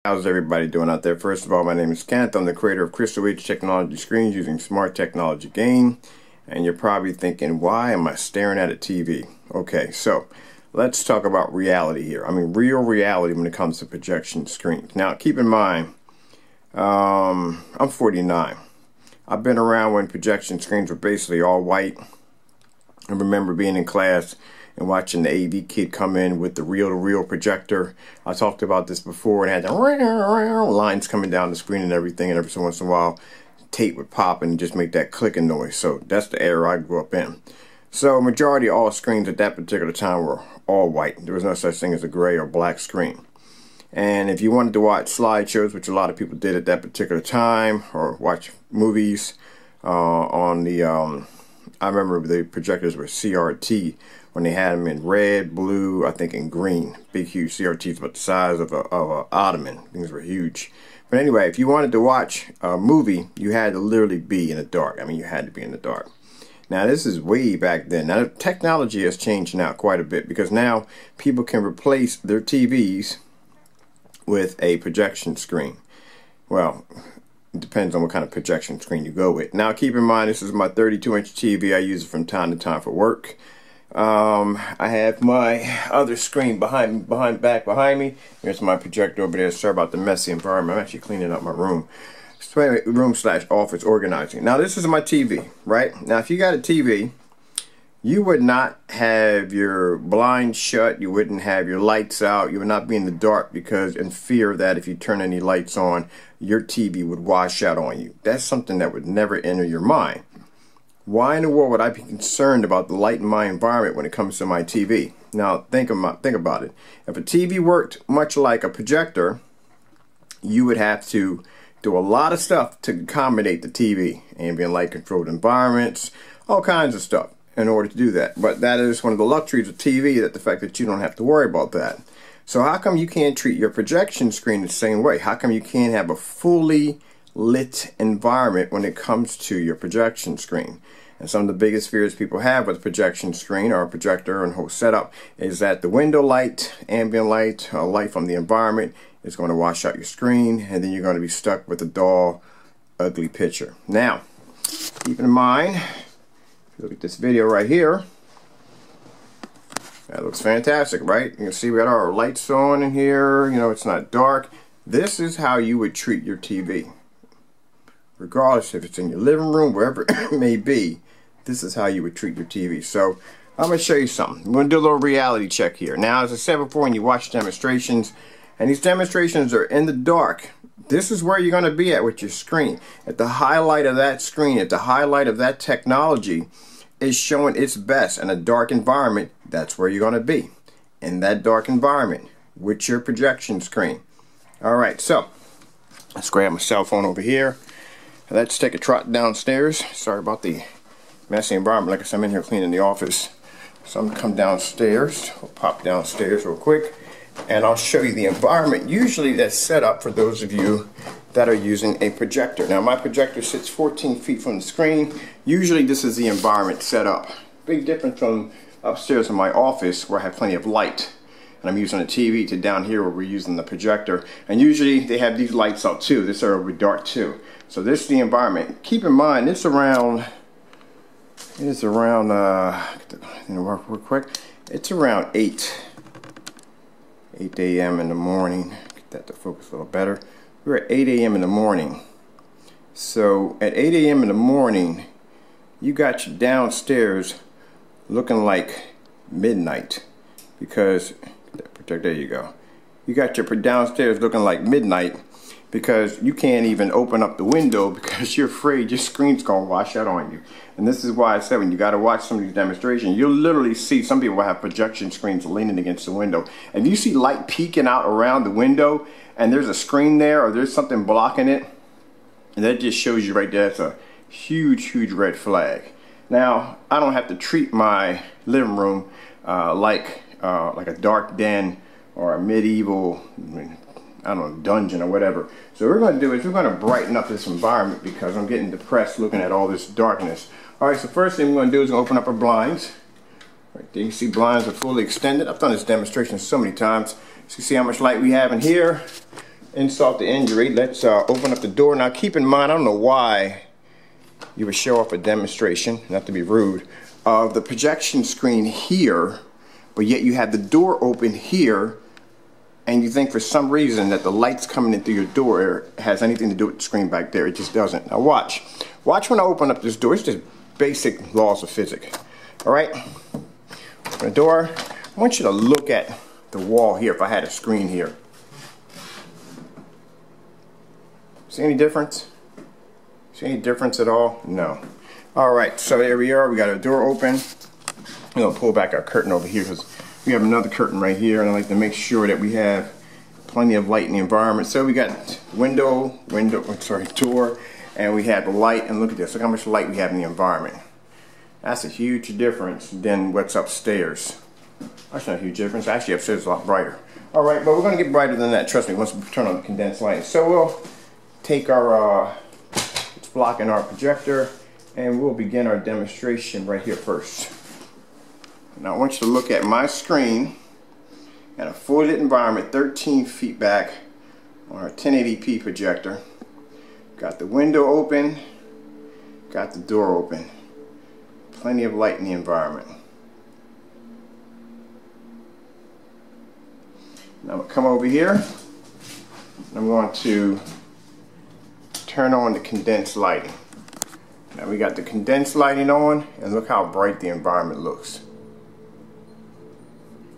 How's everybody doing out there? First of all, my name is Kent. I'm the creator of Crystal Age Technology Screens using Smart Technology Gain. And you're probably thinking, why am I staring at a TV? Okay, so let's talk about reality here. I mean, real reality when it comes to projection screens. Now, keep in mind, I'm 49. I've been around when projection screens were basically all white. I remember being in class and watching the AV kid come in with the reel-to-reel projector. I talked about this before, and had the lines coming down the screen and everything, and every so once in a while tape would pop and just make that clicking noise. So that's the era I grew up in. So majority of all screens at that particular time were all white. There was no such thing as a gray or black screen. And if you wanted to watch slideshows, which a lot of people did at that particular time, or watch movies on the I remember the projectors were CRT when they had them in red, blue, I think in green. Big, huge CRTs about the size of a ottoman. Things were huge. But anyway, if you wanted to watch a movie, you had to literally be in the dark. I mean, you had to be in the dark. Now, this is way back then. Now, technology has changed now quite a bit, because now people can replace their TVs with a projection screen. Well, it depends on what kind of projection screen you go with. Now, keep in mind, this is my 32-inch TV. I use it from time to time for work. I have my other screen behind me. Here's my projector over there. Sorry about the messy environment. I'm actually cleaning up my room. Room/office organizing. Now, this is my TV, right? Now, if you got a TV, you would not have your blinds shut. You wouldn't have your lights out. You would not be in the dark, because in fear that if you turn any lights on, your TV would wash out on you. That's something that would never enter your mind. Why in the world would I be concerned about the light in my environment when it comes to my TV? Now, think about it. If a TV worked much like a projector, you would have to do a lot of stuff to accommodate the TV. Ambient light controlled environments, all kinds of stuff in order to do that. But that is one of the luxuries of TV, that the fact that you don't have to worry about that. So how come you can't treat your projection screen the same way? How come you can't have a fully lit environment when it comes to your projection screen? And some of the biggest fears people have with a projection screen or a projector and whole setup is that the window light, ambient light, light from the environment is going to wash out your screen, and then you're going to be stuck with a dull, ugly picture. Now, keep in mind, if you look at this video right here, that looks fantastic, right? You can see we got our lights on in here. You know, it's not dark. This is how you would treat your TV. Regardless if it's in your living room, wherever it may be, this is how you would treat your TV. So I'm going to show you something. I'm going to do a little reality check here. Now, as I said before, when you watch demonstrations, and these demonstrations are in the dark, this is where you're going to be at with your screen. At the highlight of that screen, at the highlight of that technology is showing its best in a dark environment, that's where you're going to be. In that dark environment with your projection screen. Alright, so let's grab my cell phone over here. Let's take a trot downstairs. Sorry about the messy environment. Like I said, I'm in here cleaning the office. So I'm going to come downstairs. I'll pop downstairs real quick, and I'll show you the environment usually that's set up for those of you that are using a projector. Now, my projector sits 14 feet from the screen. Usually this is the environment set up. Big difference from upstairs in my office where I have plenty of light. And I'm using a TV, to down here where we're using the projector. And usually they have these lights out too. This area will be dark too. So this is the environment. Keep in mind, it's around real quick. It's around 8 a.m. in the morning. Get that to focus a little better. We're at 8 a.m. in the morning. So at 8 a.m. in the morning, you got you downstairs looking like midnight, because there you go. You got your downstairs looking like midnight, because you can't even open up the window because you're afraid your screen's gonna wash out on you. And this is why I said, when you got to watch some of these demonstrations, you'll literally see some people have projection screens leaning against the window, and you see light peeking out around the window, and there's a screen there, or there's something blocking it, and that just shows you right there. It's a huge red flag. Now, I don't have to treat my living room like a dark den or a medieval, I don't know, dungeon or whatever. So what we're going to do is we're going to brighten up this environment, because I'm getting depressed looking at all this darkness. Alright, so first thing we're going to do is open up our blinds. Right there you see blinds are fully extended. I've done this demonstration so many times. So you see how much light we have in here. insult to injury, let's open up the door. Now keep in mind, I don't know why you would show off a demonstration, not to be rude, of the projection screen here, but yet you have the door open here, and you think for some reason that the light's coming in through your door has anything to do with the screen back there. It just doesn't. Now watch. Watch when I open up this door. It's just basic laws of physics. Alright? Open the door. I want you to look at the wall here if I had a screen here. See any difference? See any difference at all? No. Alright, so there we are. We got our door open. I'm going to pull back our curtain over here because we have another curtain right here, and I like to make sure that we have plenty of light in the environment. So we got door, and we have the light, and look at this. Look how much light we have in the environment. That's a huge difference than what's upstairs. That's not a huge difference. Actually, upstairs is a lot brighter. Alright, but we're going to get brighter than that, trust me, once we turn on the condensed light. So we'll take our, it's blocking our projector, and we'll begin our demonstration right here first. Now I want you to look at my screen in a fully lit environment, 13 feet back on our 1080p projector. Got the window open, got the door open. Plenty of light in the environment. Now I'm going to come over here, and I'm going to turn on the condensed lighting. Now we got the condensed lighting on, and look how bright the environment looks.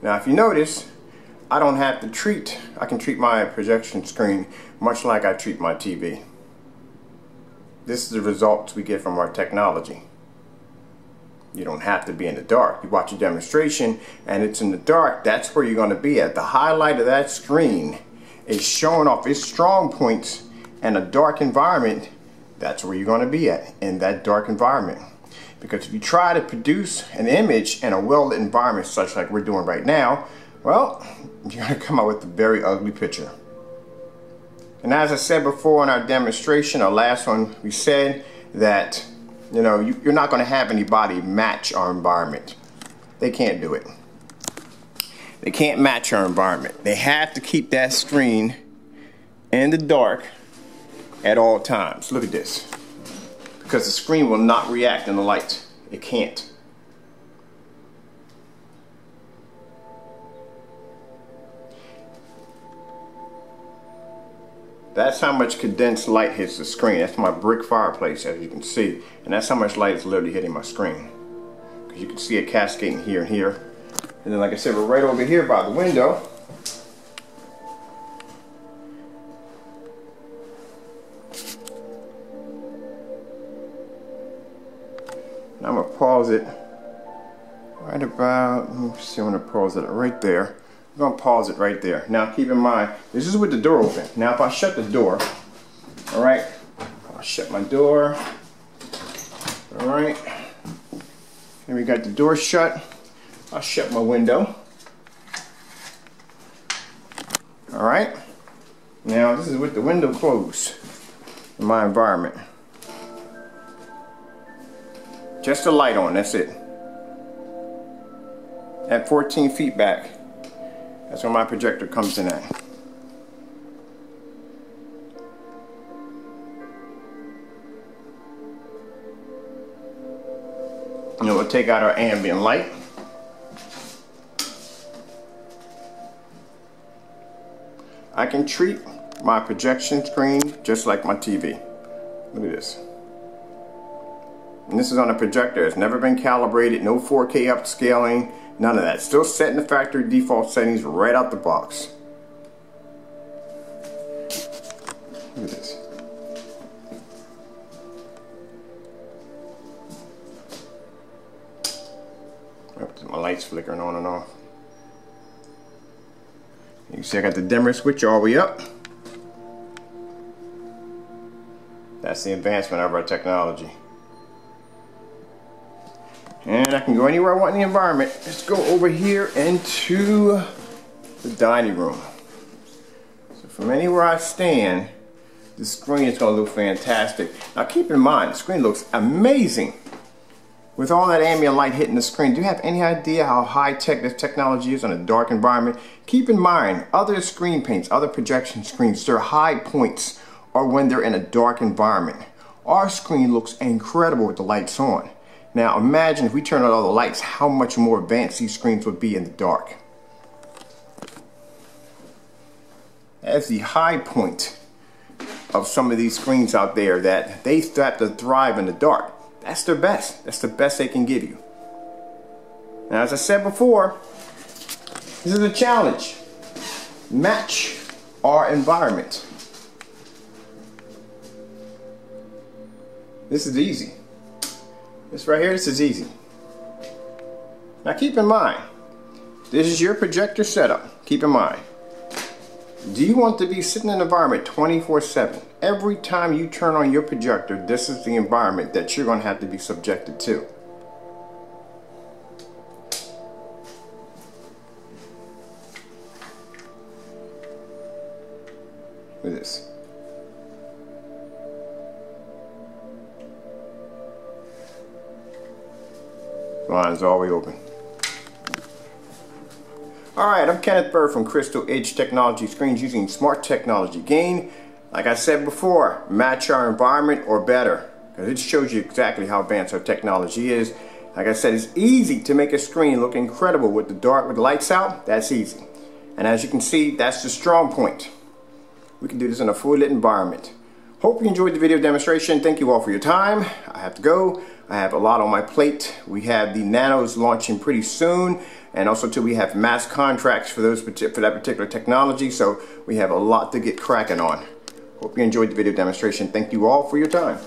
Now if you notice, I don't have to I can treat my projection screen much like I treat my TV. This is the results we get from our technology. You don't have to be in the dark. You watch a demonstration and it's in the dark, that's where you're going to be at. The highlight of that screen is showing off its strong points, and a dark environment, that's where you're going to be at, in that dark environment. Because if you try to produce an image in a well-lit environment such like we're doing right now, well, you're going to come out with a very ugly picture. And as I said before in our demonstration, our last one, we said that, you know, you're not going to have anybody match our environment. They can't do it. They can't match our environment. They have to keep that screen in the dark at all times. Look at this. Because the screen will not react in the light. It can't. That's how much condensed light hits the screen. That's my brick fireplace, as you can see. And that's how much light is literally hitting my screen. Because you can see it cascading here and here. And then like I said, we're right over here by the window. Now I'm going to pause it right about, let me see, I'm going to pause it right there. I'm going to pause it right there. Now keep in mind, this is with the door open. Now if I shut the door, alright, I'll shut my door, alright, and we got the door shut. I'll shut my window, alright. Now this is with the window closed in my environment. Just the light on, that's it. At 14 feet back, that's where my projector comes in at. And we'll take out our ambient light. I can treat my projection screen just like my TV. Look at this. And this is on a projector. It's never been calibrated, no 4K upscaling, none of that. Still set in the factory default settings right out the box. Look at this. Oops, my light's flickering on and off. You can see I got the dimmer switch all the way up. That's the advancement of our technology. And I can go anywhere I want in the environment. Let's go over here into the dining room. So from anywhere I stand, the screen is going to look fantastic. Now keep in mind, the screen looks amazing With all that ambient light hitting the screen, do you have any idea how high-tech this technology is in a dark environment? Keep in mind, other screen paints, other projection screens, their high points are when they're in a dark environment. Our screen looks incredible with the lights on. Now imagine if we turn on all the lights, how much more advanced these screens would be in the dark. That's the high point of some of these screens out there, that they have to thrive in the dark. That's their best. That's the best they can give you. Now, as I said before, this is a challenge. Match our environment. This is easy. This right here, this is easy. Now keep in mind, this is your projector setup. Keep in mind, do you want to be sitting in an environment 24/7? Every time you turn on your projector, this is the environment that you're going to have to be subjected to. Look at this. Line's all the way open. Alright, I'm Kenneth Bird from Crystal Edge Technology Screens using smart technology. Gain, like I said before, match our environment or better, because it shows you exactly how advanced our technology is. Like I said, it's easy to make a screen look incredible with the dark, with the lights out. That's easy. And as you can see, that's the strong point. We can do this in a fully lit environment. Hope you enjoyed the video demonstration. Thank you all for your time. I have to go. I have a lot on my plate. We have the Nanos launching pretty soon, and also too we have mass contracts for that particular technology, so we have a lot to get cracking on. Hope you enjoyed the video demonstration. Thank you all for your time.